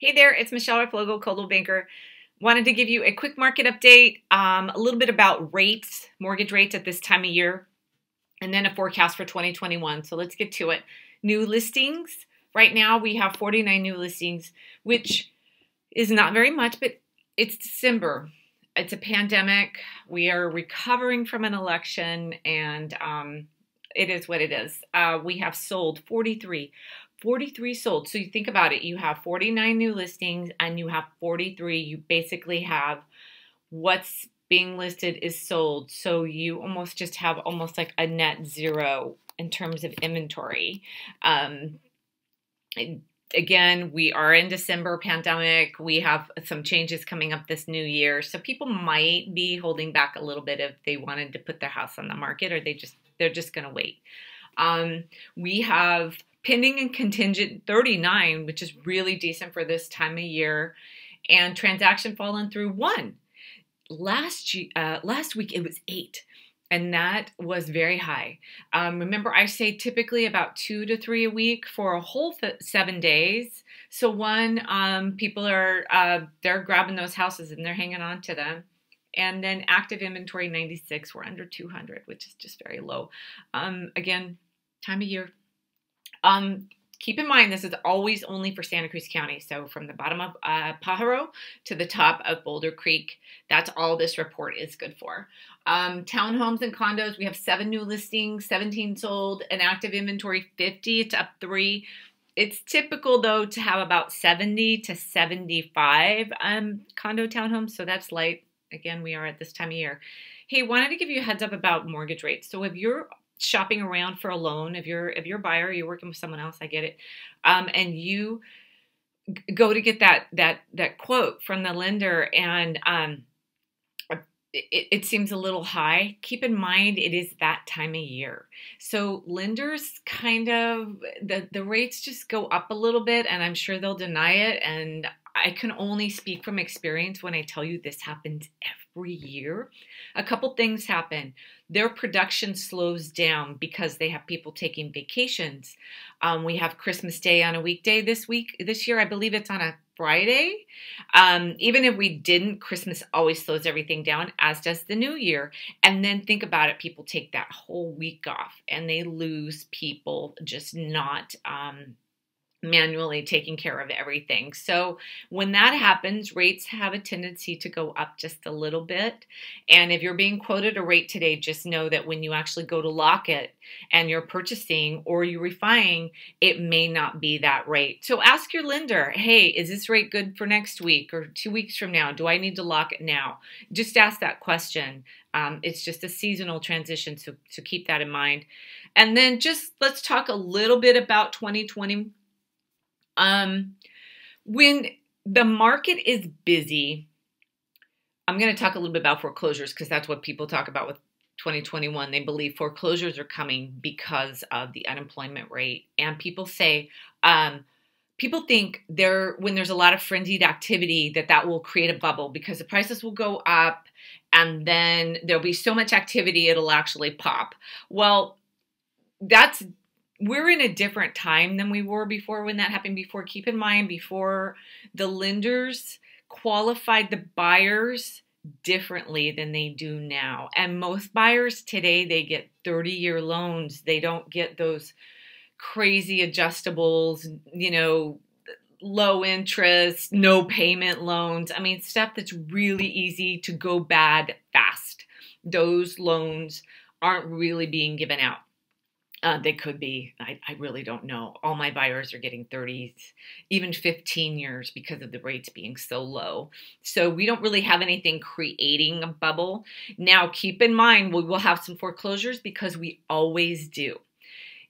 Hey there, it's Michele Replogle, Coldwell Banker. Wanted to give you a quick market update, a little bit about rates, mortgage rates at this time of year, and then a forecast for 2021. So let's get to it. New listings. Right now we have 49 new listings, which is not very much, but it's December. It's a pandemic. We are recovering from an election, and it is what it is. We have sold 43 sold. So you think about it, you have 49 new listings and you have 43. You basically have what's being listed is sold. So you almost just have almost like a net zero in terms of inventory. Again, we are in December pandemic. We have some changes coming up this new year. So people might be holding back a little bit if they wanted to put their house on the market, or they're just going to wait. We have pending and contingent 39, which is really decent for this time of year, and transaction falling through 1. Last week it was 8, and that was very high. Remember, I say typically about 2 to 3 a week for a whole 7 days. So people are they're grabbing those houses and they're hanging on to them. And then active inventory 96, we're under 200, which is just very low. Again, time of year. Keep in mind, this is always only for Santa Cruz County. So from the bottom of Pajaro to the top of Boulder Creek, that's all this report is good for. Townhomes and condos, we have 7 new listings, 17 sold, an active inventory 50, it's up 3. It's typical, though, to have about 70 to 75 condo townhomes, so that's light. Again, we are at this time of year. Hey, wanted to give you a heads up about mortgage rates. So if you're shopping around for a loan, if you're a buyer, you're working with someone else, I get it, and you go to get that quote from the lender, and it seems a little high. Keep in mind, it is that time of year. So lenders kind of, the rates just go up a little bit, and I'm sure they'll deny it. And I can only speak from experience when I tell you this happens every year. A couple things happen. Their production slows down because they have people taking vacations. We have Christmas Day on a weekday this year. I believe it's on a Friday. Even if we didn't, Christmas always slows everything down, as does the New Year. And then think about it, people take that whole week off and they lose people just not manually taking care of everything. So when that happens, rates have a tendency to go up just a little bit. And if you're being quoted a rate today, just know that when you actually go to lock it and you're purchasing or you're refining, it may not be that rate. So ask your lender, hey, is this rate good for next week or 2 weeks from now? Do I need to lock it now? Just ask that question. It's just a seasonal transition, so keep that in mind. And then just let's talk a little bit about 2020. When the market is busy, I'm going to talk a little bit about foreclosures because that's what people talk about with 2021. They believe foreclosures are coming because of the unemployment rate. And people say, people think when there's a lot of frenzied activity that will create a bubble because the prices will go up and then there'll be so much activity it'll actually pop. Well, we're in a different time than we were before when that happened before. Keep in mind, before, the lenders qualified the buyers differently than they do now. And most buyers today, they get 30-year loans. They don't get those crazy adjustables, low interest, no payment loans. I mean, stuff that's really easy to go bad fast. Those loans aren't really being given out. They could be. I really don't know. All my buyers are getting 30s, even 15 years because of the rates being so low. So we don't really have anything creating a bubble. Now, keep in mind, we will have some foreclosures because we always do.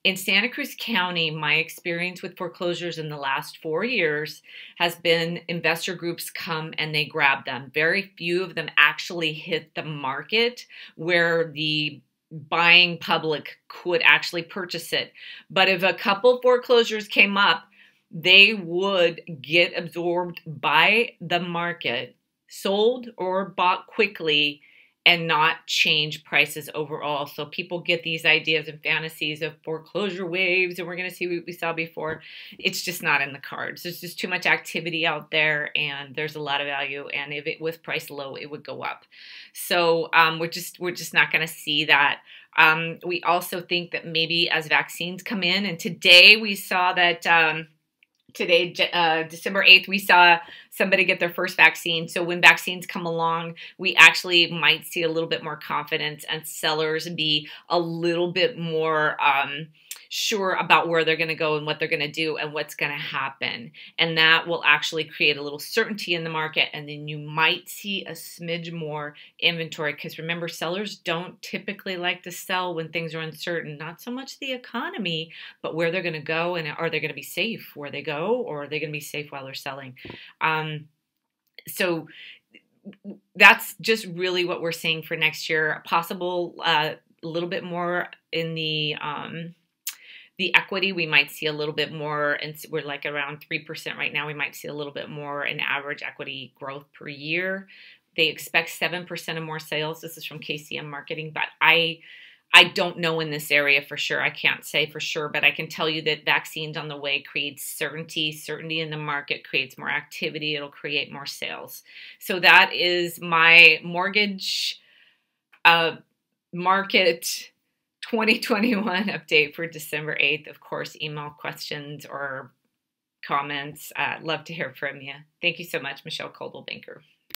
In Santa Cruz County, my experience with foreclosures in the last 4 years has been investor groups come and they grab them. Very few of them actually hit the market where the buying public could actually purchase it. But if a couple foreclosures came up, they would get absorbed by the market, sold or bought quickly, and not change prices overall. So people get these ideas and fantasies of foreclosure waves and we're going to see what we saw before. It's just not in the cards. There's just too much activity out there and there's a lot of value. And if it was priced low, it would go up. So we're just not going to see that. We also think that maybe as vaccines come in, and today we saw that today, December 8th, we saw somebody get their first vaccine. So when vaccines come along, we actually might see a little bit more confidence and sellers be a little bit more sure about where they're going to go and what they're going to do and what's going to happen. And that will actually create a little certainty in the market. And then you might see a smidge more inventory, because remember, sellers don't typically like to sell when things are uncertain. Not so much the economy, but where they're going to go, and are they going to be safe where they go, or are they going to be safe while they're selling? So that's just really what we're seeing for next year. Possible a little bit more in the equity. We might see a little bit more, and we're like around 3% right now. We might see a little bit more in average equity growth per year. They expect 7% of more sales. This is from KCM Marketing, but I don't know in this area for sure. I can't say for sure, but I can tell you that vaccines on the way creates certainty. Certainty in the market creates more activity. It'll create more sales. So that is my mortgage market 2021 update for December 8th. Of course, email questions or comments. Love to hear from you. Thank you so much, Michele Coldwell Banker.